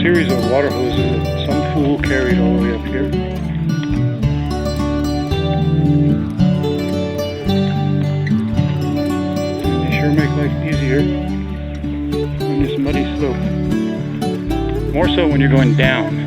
series of water hoses that some fool carried all the way up here. And they sure make life easier on this muddy slope. More so when you're going down.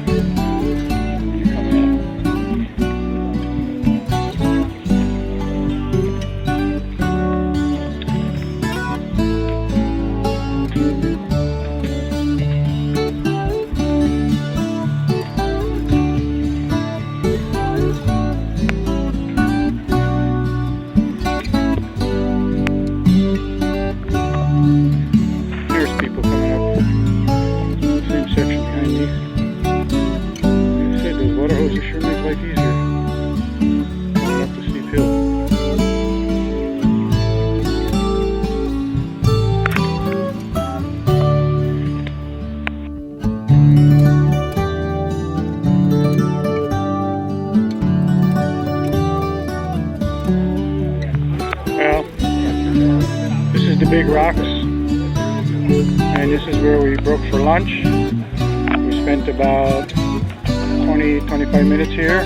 The big rocks, and this is where we broke for lunch. We spent about 20-25 minutes here.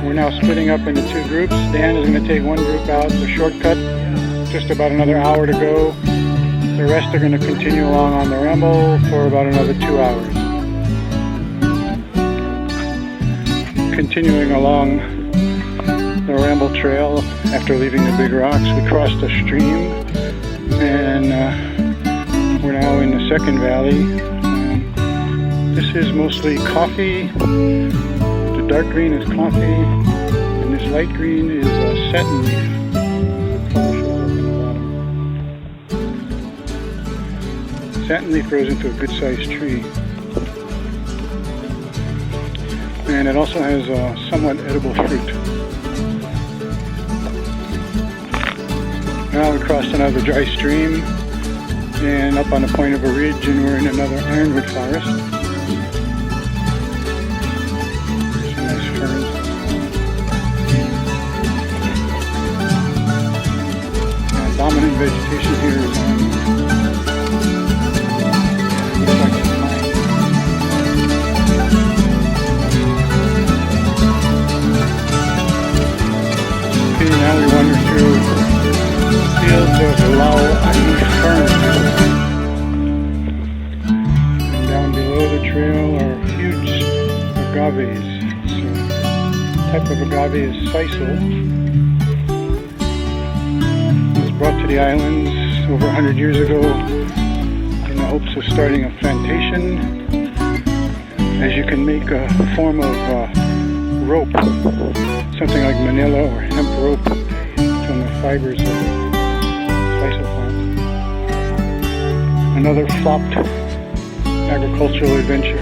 We're now splitting up into two groups. Dan is going to take one group out, the shortcut, just about another hour to go. The rest are going to continue along on the ramble for about another 2 hours. Continuing along the ramble trail after leaving the big rocks, we crossed a stream. And we're now in the second valley. This is mostly coffee. The dark green is coffee, and this light green is satin leaf. Satin leaf grows into a good-sized tree, and it also has somewhat edible fruit. Now we crossed another dry stream and up on the point of a ridge, and we're in another ironwood forest. Some nice ferns. And dominant vegetation here is looks like it's pine. Okay, now we wander through fields of WaianaeRambleSolematesPartTwo.wmv. And down below the trail are huge agaves. So, type of agave is sisal. It was brought to the islands over 100 years ago in the hopes of starting a plantation, as you can make a form of rope, something like manila or hemp rope from the fibers of the sisal plant. Another flopped agricultural adventure.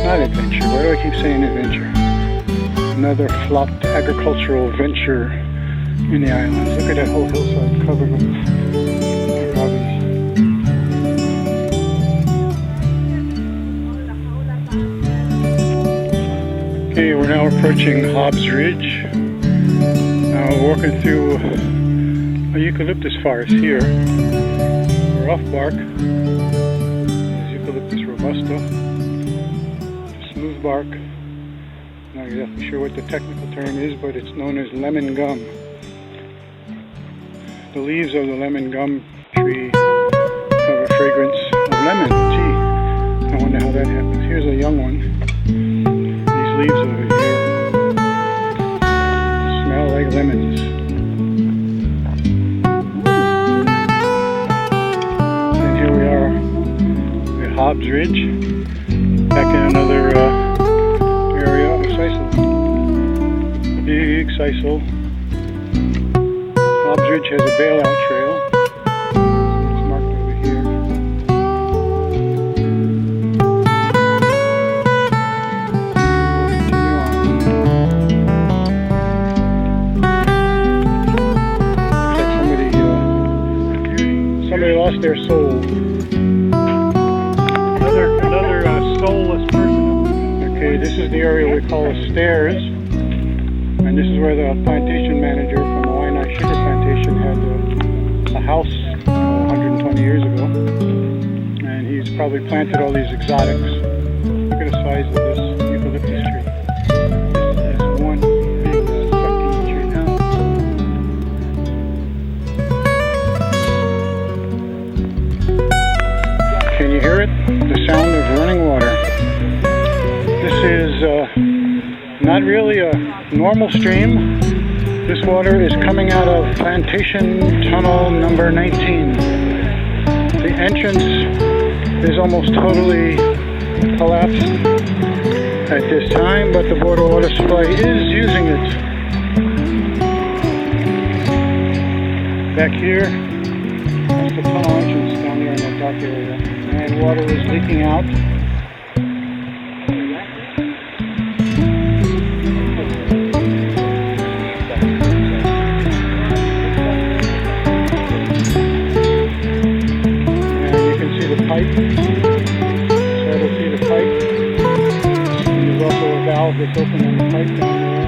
Not adventure, why do I keep saying adventure? Another flopped agricultural venture in the islands. Look at that whole hillside covered with agaves. Okay, we're now approaching Hobbs Ridge. Now walking through a eucalyptus forest here. Rough bark is Eucalyptus robusta. Smooth bark. Not exactly sure what the technical term is, but it's known as lemon gum. The leaves of the lemon gum tree have a fragrance of lemon. Gee, I wonder how that happens. Here's a young one. These leaves over here smell like lemons. And here we are at Hobbs Ridge, back in another area of sisal. Big sisal. Hobbs Ridge has a bailout trail. It's marked over here. Looks like somebody lost their soul. Another soulless person. Okay, this is the area we call the stairs, and this is where the plantation manager from the Waianae Sugar Plantation had a house 120 years ago, and he's it's probably planted all these exotics. Look at the size of this eucalyptus tree. This is one big fucking tree now. Can you hear it? The sound of running water. This is not really a normal stream. This water is coming out of Plantation Tunnel number 19. The entrance is almost totally collapsed at this time, but the border water supply is using it. Back here, that's the tunnel entrance down there in that dark area. And water is leaking out. Pipe. So to see the pipe. And there's also a valve that's open on the pipe down there.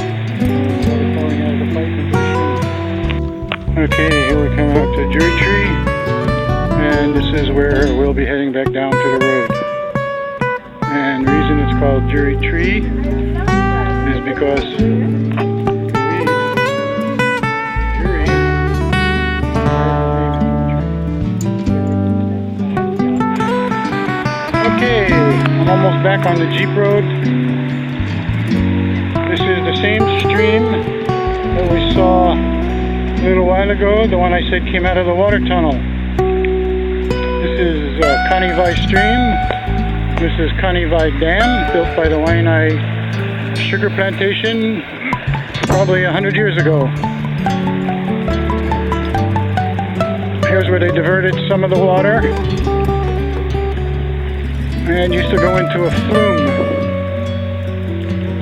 Water pouring out of the pipe into the stream. Okay, here we come out to Jury Tree. And this is where we'll be heading back down to the road. And the reason it's called Jury Tree is because I'm almost back on the Jeep road. This is the same stream that we saw a little while ago, the one I said came out of the water tunnel. This is Conivai Stream. This is Conivai Dam, built by the Waianae sugar plantation probably 100 years ago. Here's where they diverted some of the water and used to go into a flume.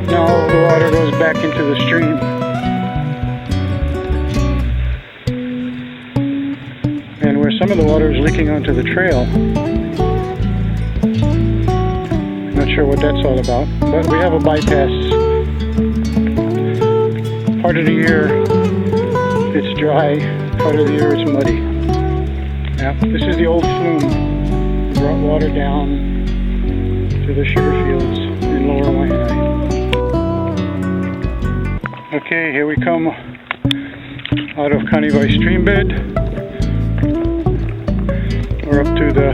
Now all the water goes back into the stream. And where some of the water is leaking onto the trail. Not sure what that's all about, but we have a bypass. Part of the year it's dry, part of the year it's muddy. Yeah, this is the old flume. It brought water down to the sugar fields in Lower Waianae. Okay, here we come out of Conivai stream bed. We're up to the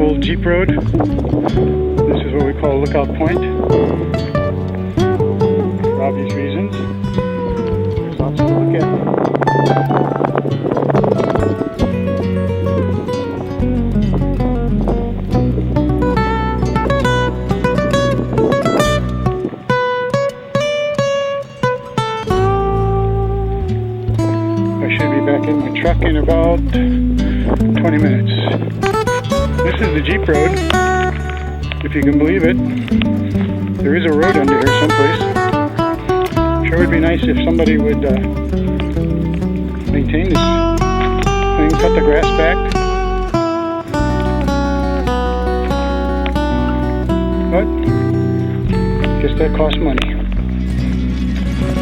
old Jeep road. This is what we call Lookout Point. For obvious reasons. There's lots to look at. Back in my truck in about 20 minutes. This is the Jeep road, if you can believe it. There is a road under here someplace. Sure would be nice if somebody would maintain this thing, cut the grass back. But guess that costs money.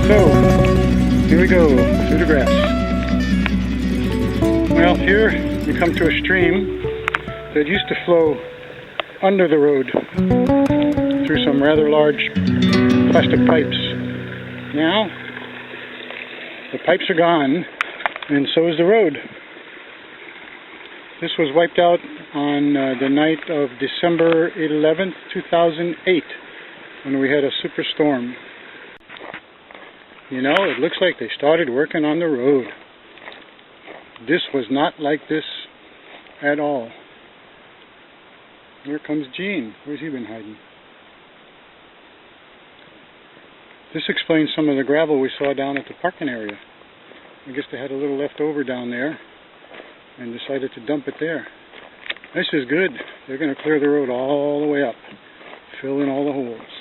So here we go through the grass. Well, here we come to a stream that used to flow under the road through some rather large plastic pipes. Now, the pipes are gone, and so is the road. This was wiped out on the night of December 11th, 2008, when we had a superstorm. You know, it looks like they started working on the road. This was not like this at all. Here comes Gene. Where's he been hiding? This explains some of the gravel we saw down at the parking area. I guess they had a little left over down there and decided to dump it there. This is good. They're going to clear the road all the way up, fill in all the holes.